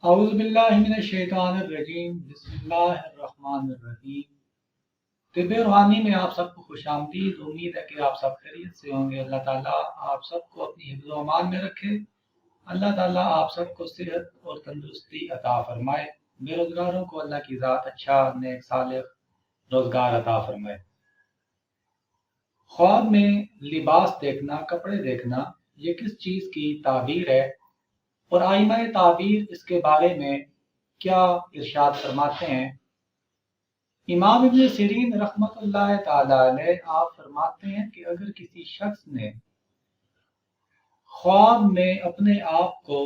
اعوذ باللہ من الشیطان الرجیم، بسم اللہ الرحمن الرحیم۔ طب روحانی میں آپ سب کو خوش آمدید۔ امید ہے کہ آپ سب خیریت سے ہوں گے۔ اللہ تعالیٰ آپ سب کو اپنی حفظ و امان میں رکھے۔ اللہ تعالیٰ آپ سب کو صحت اور تندرستی عطا فرمائے۔ بے روزگاروں کو اللہ کی ذات اچھا نیک صالح روزگار عطا فرمائے۔ خواب میں لباس دیکھنا، کپڑے دیکھنا، یہ کس چیز کی تعبیر ہے اور آئمہ تعبیر اس کے بارے میں کیا ارشاد فرماتے ہیں؟ امام ابن سیرین رحمۃ اللہ تعالی علیہ آپ فرماتے ہیں کہ اگر کسی شخص نے خواب میں اپنے آپ کو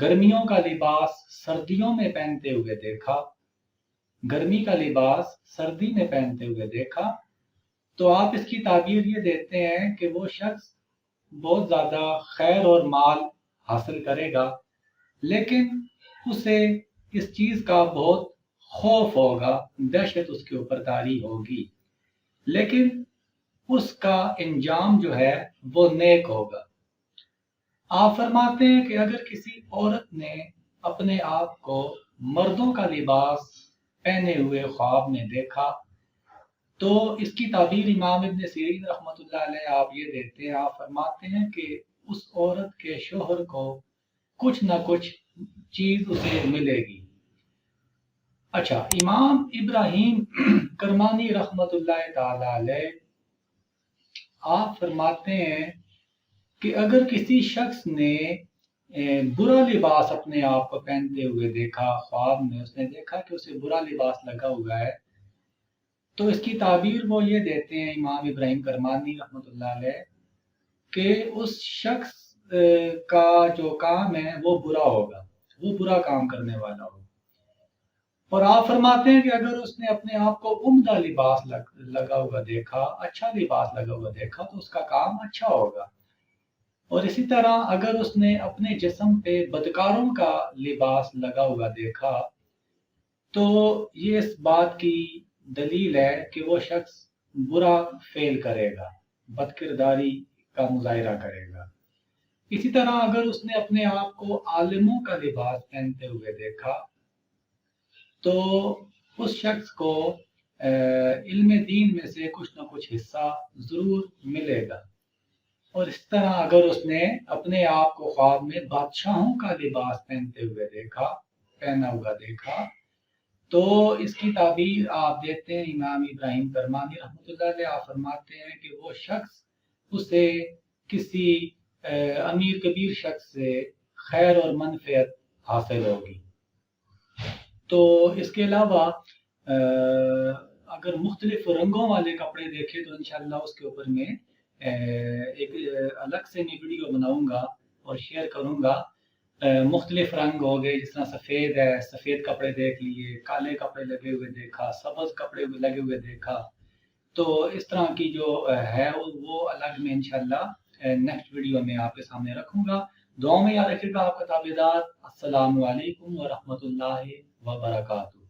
گرمیوں کا لباس سردیوں میں پہنتے ہوئے دیکھا، گرمی کا لباس سردی میں پہنتے ہوئے دیکھا، تو آپ اس کی تعبیر یہ دیتے ہیں کہ وہ شخص بہت زیادہ خیر اور مال حاصل کرے گا، لیکن اسے اس چیز کا بہت خوف ہوگا، دہشت اس کے اوپر طاری ہوگی، لیکن اس کا انجام جو ہے وہ نیک ہوگا۔ آپ فرماتے ہیں کہ اگر کسی عورت نے اپنے آپ کو مردوں کا لباس پہنے ہوئے خواب میں دیکھا، تو اس کی تعبیر امام ابن سیرین رحمۃ اللہ علیہ آپ یہ دیتے ہیں، آپ فرماتے ہیں کہ اس عورت کے شوہر کو کچھ نہ کچھ چیز اسے ملے گی۔ اچھا، امام ابراہیم کرمانی رحمۃ اللہ تعالی علیہ آپ فرماتے ہیں کہ اگر کسی شخص نے برا لباس اپنے آپ کو پہنتے ہوئے دیکھا، خواب میں اس نے دیکھا کہ اسے برا لباس لگا ہوا ہے، تو اس کی تعبیر وہ یہ دیتے ہیں امام ابراہیم کرمانی رحمۃ اللہ علیہ کہ اس شخص کا جو کام ہے وہ برا ہوگا، وہ برا کام کرنے والا ہوگا۔ اور آپ فرماتے ہیں کہ اگر اس نے اپنے آپ کو عمدہ لباس لگا ہوا دیکھا، اچھا لباس لگا ہوا دیکھا، تو اس کا کام اچھا ہوگا۔ اور اسی طرح اگر اس نے اپنے جسم پہ بدکاروں کا لباس لگا ہوا دیکھا، تو یہ اس بات کی دلیل ہے کہ وہ شخص برا فعل کرے گا، بد کرداری کا مظاہرہ کرے گا۔ اسی طرح اگر اس نے اپنے آپ کو عالموں کا لباس پہنتے ہوئے دیکھا، تو اس شخص کو علم دین میں سے کچھ نہ کچھ حصہ ضرور ملے گا۔ اور اس طرح اگر اس نے اپنے آپ کو خواب میں بادشاہوں کا لباس پہنا ہوا دیکھا، تو اس کی تعبیر آپ دیتے ہیں امام ابراہیم کرمانی رحمۃ اللہ علیہ، آپ فرماتے ہیں کہ وہ شخص اسے کسی امیر کبیر شخص سے خیر اور منفعت حاصل ہوگی۔ تو اس کے علاوہ اگر مختلف رنگوں والے کپڑے دیکھے تو انشاءاللہ اس کے اوپر میں ایک الگ سے میں ویڈیو بناؤں گا اور شیئر کروں گا۔ مختلف رنگ ہو گئے، جس طرح سفید ہے، سفید کپڑے دیکھ لیے، کالے کپڑے لگے ہوئے دیکھا، سبز کپڑے لگے ہوئے دیکھا، تو اس طرح کی جو ہے وہ الگ میں انشاءاللہ نیکسٹ ویڈیو میں آپ کے سامنے رکھوں گا۔ دعاؤں میں یاد رکھیے گا آپ کا تابعدار۔ السلام علیکم ورحمۃ اللہ وبرکاتہ۔